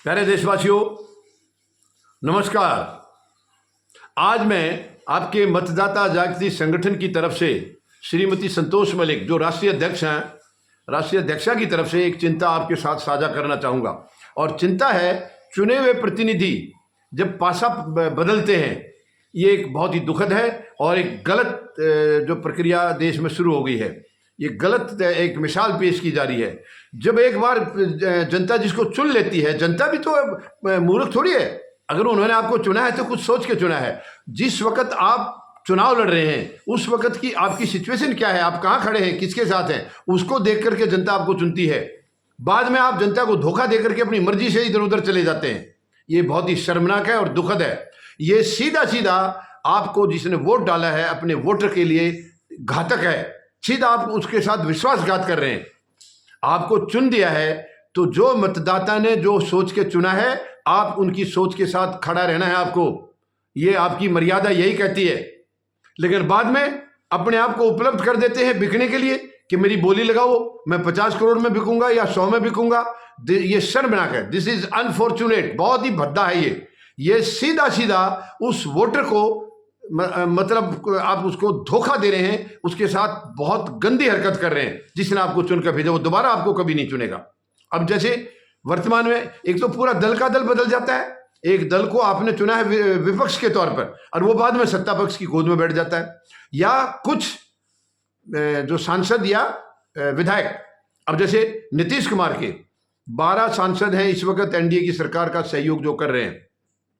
प्यारे देशवासियों, नमस्कार। आज मैं आपके मतदाता जागृति संगठन की तरफ से श्रीमती संतोष मलिक, जो राष्ट्रीय अध्यक्ष हैं, राष्ट्रीय अध्यक्षा की तरफ से एक चिंता आपके साथ साझा करना चाहूँगा। और चिंता है, चुने हुए प्रतिनिधि जब पासा बदलते हैं, ये एक बहुत ही दुखद है और एक गलत जो प्रक्रिया देश में शुरू हो गई है। ये गलत एक मिसाल पेश की जा रही है। जब एक बार जनता जिसको चुन लेती है, जनता भी तो मूर्ख थोड़ी है। अगर उन्होंने आपको चुना है तो कुछ सोच के चुना है। जिस वक्त आप चुनाव लड़ रहे हैं उस वक्त की आपकी सिचुएशन क्या है, आप कहाँ खड़े हैं, किसके साथ हैं, उसको देख करके जनता आपको चुनती है। बाद में आप जनता को धोखा दे करके अपनी मर्जी से इधर उधर चले जाते हैं। ये बहुत ही शर्मनाक है और दुखद है। ये सीधा सीधा आपको जिसने वोट डाला है अपने वोटर के लिए घातक है। सीधा आप उसके साथ विश्वासघात कर रहे हैं। आपको चुन दिया है तो जो मतदाता ने जो सोच के चुना है, आप उनकी सोच के साथ खड़ा रहना है आपको। ये आपकी मर्यादा यही कहती है। लेकिन बाद में अपने आप को उपलब्ध कर देते हैं बिकने के लिए कि मेरी बोली लगाओ, मैं 50 करोड़ में बिकूंगा या 100 में बिकूंगा। ये शर्मनाक है। This is unfortunate. बहुत ही भद्दा है ये सीधा सीधा उस वोटर को मतलब आप उसको धोखा दे रहे हैं, उसके साथ बहुत गंदी हरकत कर रहे हैं। जिसने आपको चुनकर भेजा वो दोबारा आपको कभी नहीं चुनेगा। अब जैसे वर्तमान में एक तो पूरा दल का दल बदल जाता है। एक दल को आपने चुना है विपक्ष के तौर पर और वो बाद में सत्ता पक्ष की गोद में बैठ जाता है। या कुछ जो सांसद या विधायक, अब जैसे नीतीश कुमार के 12 सांसद हैं इस वक्त एनडीए की सरकार का सहयोग जो कर रहे हैं,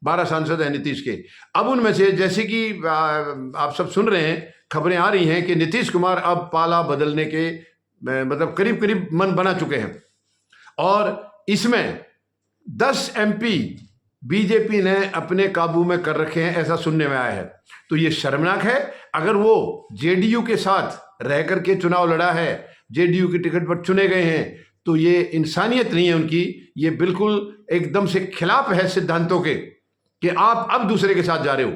12 सांसद हैं नीतीश के। अब उनमें से जैसे कि आप सब सुन रहे हैं, खबरें आ रही हैं कि नीतीश कुमार अब पाला बदलने के मतलब करीब करीब मन बना चुके हैं। और इसमें 10 एमपी बीजेपी ने अपने काबू में कर रखे हैं, ऐसा सुनने में आया है। तो ये शर्मनाक है। अगर वो जेडीयू के साथ रह करके चुनाव लड़ा है, जेडीयू की टिकट पर चुने गए हैं, तो ये इंसानियत नहीं है उनकी। ये बिल्कुल एकदम से खिलाफ है सिद्धांतों के कि आप अब दूसरे के साथ जा रहे हो।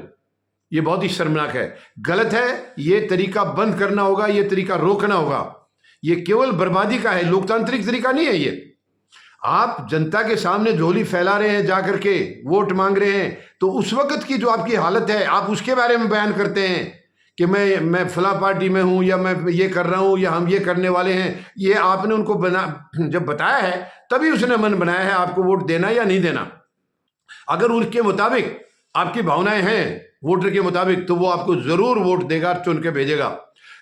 ये बहुत ही शर्मनाक है, गलत है। ये तरीका बंद करना होगा, ये तरीका रोकना होगा। ये केवल बर्बादी का है, लोकतांत्रिक तरीका नहीं है ये। आप जनता के सामने झोली फैला रहे हैं, जाकर के वोट मांग रहे हैं, तो उस वक्त की जो आपकी हालत है आप उसके बारे में बयान करते हैं कि मैं फला पार्टी में हूं या मैं ये कर रहा हूं या हम ये करने वाले हैं। ये आपने उनको जब बताया है तभी उसने मन बनाया है आपको वोट देना या नहीं देना। अगर उनके मुताबिक आपकी भावनाएं हैं वोटर के मुताबिक, तो वो आपको जरूर वोट देगा, चुन के भेजेगा।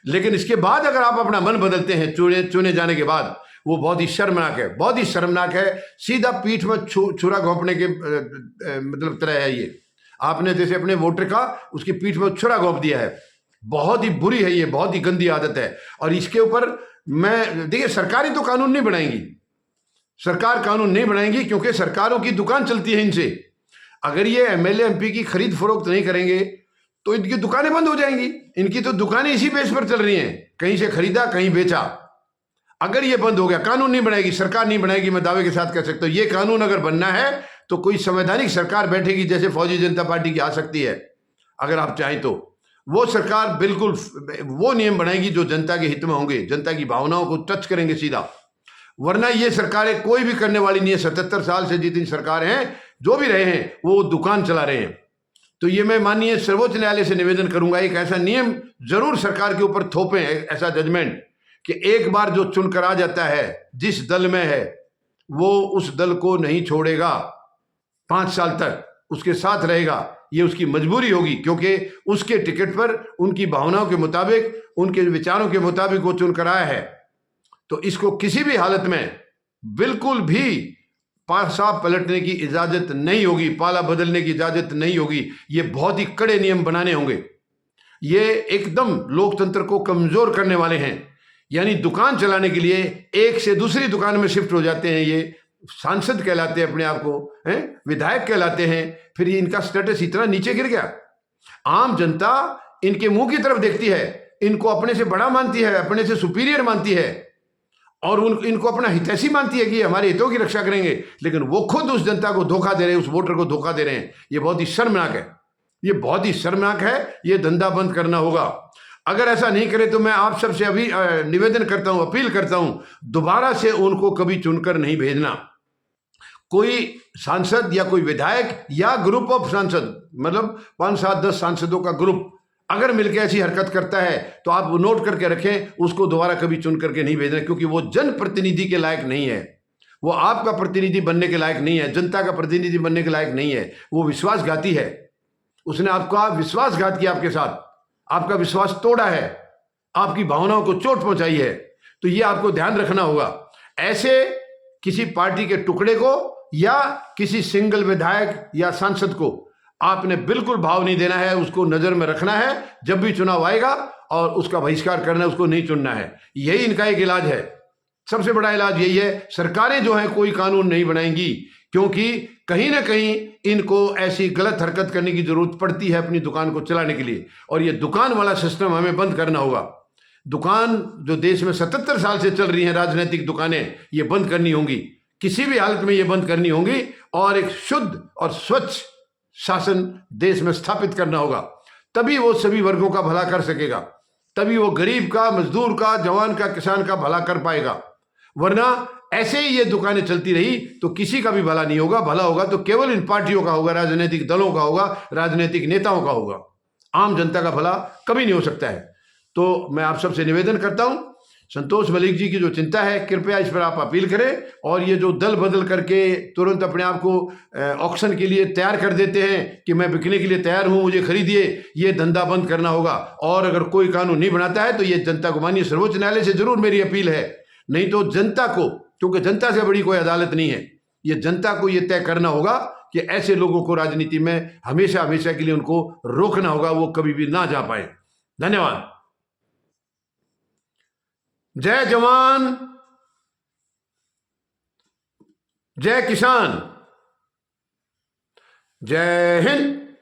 लेकिन इसके बाद अगर आप अपना मन बदलते हैं चुने जाने के बाद, वो बहुत ही शर्मनाक है, बहुत ही शर्मनाक है। सीधा पीठ में छुरा घोंपने के मतलब तरह है ये। आपने जैसे अपने वोटर का उसकी पीठ में छुरा घोंप दिया है। बहुत ही बुरी है ये, बहुत ही गंदी आदत है। और इसके ऊपर मैं देखिए, सरकारी तो कानून नहीं बनाएंगी, सरकार कानून नहीं बनाएंगी क्योंकि सरकारों की दुकान चलती है इनसे। अगर ये एमएलए एमपी की खरीद फरोख्त नहीं करेंगे तो इनकी दुकानें बंद हो जाएंगी। इनकी तो दुकानें इसी बेस पर चल रही हैं, कहीं से खरीदा कहीं बेचा। अगर ये बंद हो गया, कानून नहीं बनाएगी, सरकार नहीं बनाएगी, मैं दावे के साथ कह सकता हूं। ये कानून अगर बनना है तो कोई संवैधानिक सरकार बैठेगी, जैसे फौजी जनता पार्टी की आ सकती है अगर आप चाहें तो। वो सरकार बिल्कुल वो नियम बनाएगी जो जनता के हित में होंगे, जनता की भावनाओं को टच करेंगे सीधा। वरना ये सरकारें कोई भी करने वाली नहीं है। 77 साल से जितनी सरकार हैं, जो भी रहे हैं, वो दुकान चला रहे हैं। तो ये मैं माननीय सर्वोच्च न्यायालय से निवेदन करूंगा, एक ऐसा नियम जरूर सरकार के ऊपर थोपें, ऐसा जजमेंट कि एक बार जो चुनकर आ जाता है, जिस दल में है, वो उस दल को नहीं छोड़ेगा, 5 साल तक उसके साथ रहेगा। ये उसकी मजबूरी होगी क्योंकि उसके टिकट पर उनकी भावनाओं के मुताबिक, उनके विचारों के मुताबिक वो चुनकर आया है। तो इसको किसी भी हालत में बिल्कुल भी पासा पलटने की इजाजत नहीं होगी, पाला बदलने की इजाजत नहीं होगी। ये बहुत ही कड़े नियम बनाने होंगे। ये एकदम लोकतंत्र को कमजोर करने वाले हैं। यानी दुकान चलाने के लिए एक से दूसरी दुकान में शिफ्ट हो जाते हैं। ये सांसद कहलाते हैं, अपने आप को हैं विधायक कहलाते हैं। फिर ये इनका स्टेटस इतना नीचे गिर गया, आम जनता इनके मुंह की तरफ देखती है, इनको अपने से बड़ा मानती है, अपने से सुपीरियर मानती है और इनको अपना हितैषी मानती है कि हमारे हितों की रक्षा करेंगे। लेकिन वो खुद उस जनता को धोखा दे रहे हैं, उस वोटर को धोखा दे रहे हैं। ये बहुत ही शर्मनाक है, ये बहुत ही शर्मनाक है। ये धंधा बंद करना होगा। अगर ऐसा नहीं करे तो मैं आप सबसे अभी निवेदन करता हूं, अपील करता हूं, दोबारा से उनको कभी चुनकर नहीं भेजना। कोई सांसद या कोई विधायक या ग्रुप ऑफ सांसद, मतलब 5, 7, 10 सांसदों का ग्रुप अगर मिलकर ऐसी हरकत करता है तो आप नोट करके रखें, उसको दोबारा कभी चुन करके नहीं भेजना, क्योंकि वो जनप्रतिनिधि के लायक नहीं है, वो आपका प्रतिनिधि बनने के लायक नहीं है, जनता का प्रतिनिधि बनने के लायक नहीं है, वो विश्वासघाती है। उसने आपका विश्वासघात किया, आपके साथ आपका विश्वास तोड़ा है, आपकी भावनाओं को चोट पहुंचाई है। तो ये आपको ध्यान रखना होगा। ऐसे किसी पार्टी के टुकड़े को या किसी सिंगल विधायक या सांसद को आपने बिल्कुल भाव नहीं देना है, उसको नजर में रखना है। जब भी चुनाव आएगा और उसका बहिष्कार करना है, उसको नहीं चुनना है। यही इनका एक इलाज है, सबसे बड़ा इलाज यही है। सरकारें जो है कोई कानून नहीं बनाएंगी, क्योंकि कहीं ना कहीं इनको ऐसी गलत हरकत करने की जरूरत पड़ती है अपनी दुकान को चलाने के लिए, और ये दुकान वाला सिस्टम हमें बंद करना होगा। दुकान जो देश में 77 साल से चल रही हैं राजनीतिक दुकानें, ये बंद करनी होंगी, किसी भी हालत में ये बंद करनी होंगी, और एक शुद्ध और स्वच्छ शासन देश में स्थापित करना होगा। तभी वो सभी वर्गों का भला कर सकेगा, तभी वो गरीब का, मजदूर का, जवान का, किसान का भला कर पाएगा। वरना ऐसे ही ये दुकानें चलती रही तो किसी का भी भला नहीं होगा। भला होगा तो केवल इन पार्टियों का होगा, राजनीतिक दलों का होगा, राजनीतिक नेताओं का होगा। आम जनता का भला कभी नहीं हो सकता है। तो मैं आप सबसे निवेदन करता हूं, संतोष मलिक जी की जो चिंता है, कृपया इस पर आप अपील करें। और ये जो दल बदल करके तुरंत अपने आप को ऑक्शन के लिए तैयार कर देते हैं कि मैं बिकने के लिए तैयार हूं, मुझे खरीदिए, ये धंधा बंद करना होगा। और अगर कोई कानून नहीं बनाता है तो ये जनता को मानिए, सर्वोच्च न्यायालय से जरूर मेरी अपील है। नहीं तो जनता को, क्योंकि जनता से बड़ी कोई अदालत नहीं है, ये जनता को ये तय करना होगा कि ऐसे लोगों को राजनीति में हमेशा हमेशा के लिए उनको रोकना होगा, वो कभी भी ना जा पाए। धन्यवाद। जय जवान, जय किसान, जय हिंद।